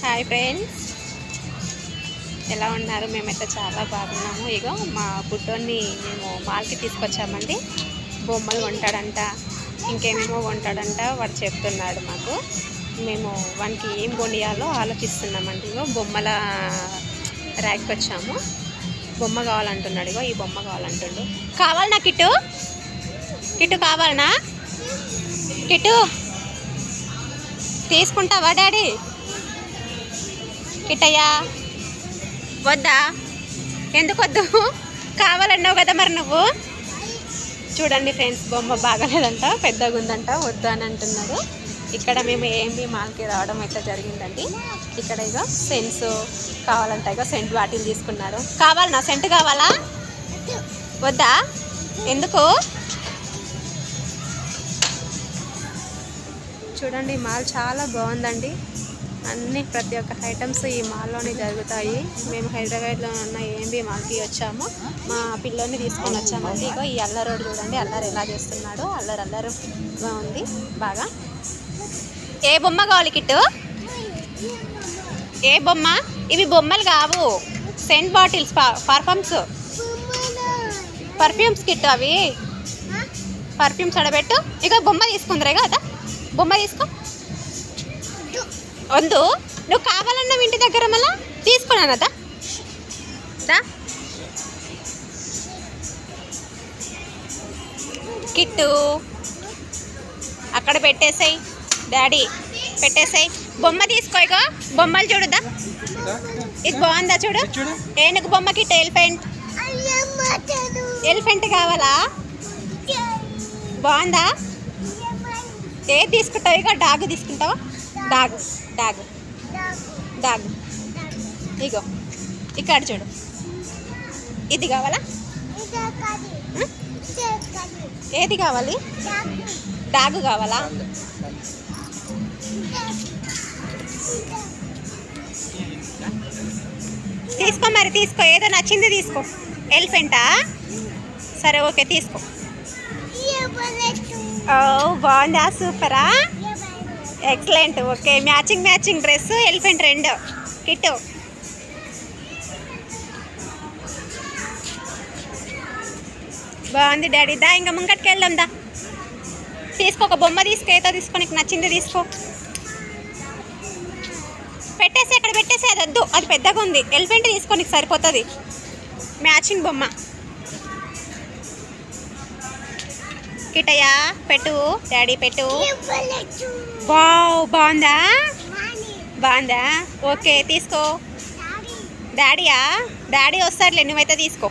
Hi friends, ఎలా ఉన్నారు? మేమైతే చాలా బాగున్నాము. ఇగో మా బుడ్డోని మేము మాల్కి తీసుకొచ్చామండి. బొమ్మలు కొంటాడంట, ఇంకేమేమో కొంటాడంట. వాడు చెప్తున్నాడు మాకు. మేము వానికి ఏం కొనియాలో ఆలోచిస్తున్నామండి. ఇగో బొమ్మల ర్యాక్కి వచ్చాము. బొమ్మ కావాలంటున్నాడు. ఇగో ఈ బొమ్మ కావాలంటుండు. కావాలనా కిట్టు? కిట్టు కావాలనా? కిట్టు తీసుకుంటావా డాడీ? కిట్టయ్యా వద్దా? ఎందుకు వద్దు? కావాలన్నావు కదా మరి నువ్వు. చూడండి ఫ్రెండ్స్, బొమ్మ బాగాలేదంట, పెద్దగా ఉందంట, వద్దు అని అంటున్నారు. ఇక్కడ మేము ఏఎంబి మాల్కి రావడం అయితే జరిగిందండి. ఇక్కడ ఇక సెంట్స్ కావాలంట. ఇక సెంట్ బాటిల్ తీసుకున్నారు. కావాలనా? సెంట్ కావాలా? వద్దా? ఎందుకు? చూడండి, మాల్ చాలా బాగుందండి. అన్ని ప్రతి ఒక్క ఐటమ్స్ ఈ మాల్లోనే జరుగుతాయి. మేము హైదరాబాద్లో ఉన్న ఏఎంబి మాల్కి వచ్చాము. మా పిల్లోని తీసుకొని వచ్చామండి. ఇగో ఈ అల్లరి రోడ్ చూడండి, అల్లరి ఎలా చేస్తున్నాడో. అల్లరిగా ఉంది బాగా. ఏ బొమ్మ కావాలి కిట్టు? ఏ బొమ్మ? ఇవి బొమ్మలు కావు, సెంట్ బాటిల్స్, పర్ఫ్యూమ్స్ కిట్టు. అవి పర్ఫ్యూమ్స్ అడబెట్టు. ఇక బొమ్మ తీసుకుందరే కదా, బొమ్మ తీసుకో. వద్దు, నువ్వు కావాలన్నా ఇంటి దగ్గర మళ్ళా తీసుకున్నానదా. దా కిట్టు, అక్కడ పెట్టేసాయి డాడీ, పెట్టేసాయి. బొమ్మ తీసుకో. ఇగో బొమ్మలు చూడుదా, ఇది బాగుందా చూడు. ఏనుగు బొమ్మ కిట్టు. ఎలిఫెంట్ కావాలా? బాగుందా? ఏది తీసుకుంటావు? ఇక డాగ్ తీసుకుంటావా? Dog dog dog. ఇగో ఇక్కడ చూడు, ఇది కావాలా? ఏది కావాలి? డాగ్ కావాలా? తీసుకో మరి, తీసుకో. ఏదో నచ్చింది తీసుకో. ఎలిఫెంటా? సరే, ఓకే, తీసుకో. ఓ బాగుందా? సూపరా, excellent. Okay, matching dress, elephant రెండు కిట్టు. బాగుంది డాడీ. దా ఇంకా ముంగటికి వెళ్దాం. దా తీసుకో, ఒక బొమ్మ తీసుకో. ఏదో తీసుకో, నీకు నచ్చింది తీసుకో. పెట్టేసి అక్కడ పెట్టేసి. అది వద్దు, అది పెద్దగా ఉంది. ఎలిఫెంట్ తీసుకో, నీకు సరిపోతుంది. మ్యాచింగ్ బొమ్మ కిట్టయ్యా. పెట్టు డాడీ, పెట్టు. వావ్, బాగుందా? ఓకే, తీసుకో. డాడీయా? డాడీ వస్తాడులే, నువ్వైతే తీసుకో.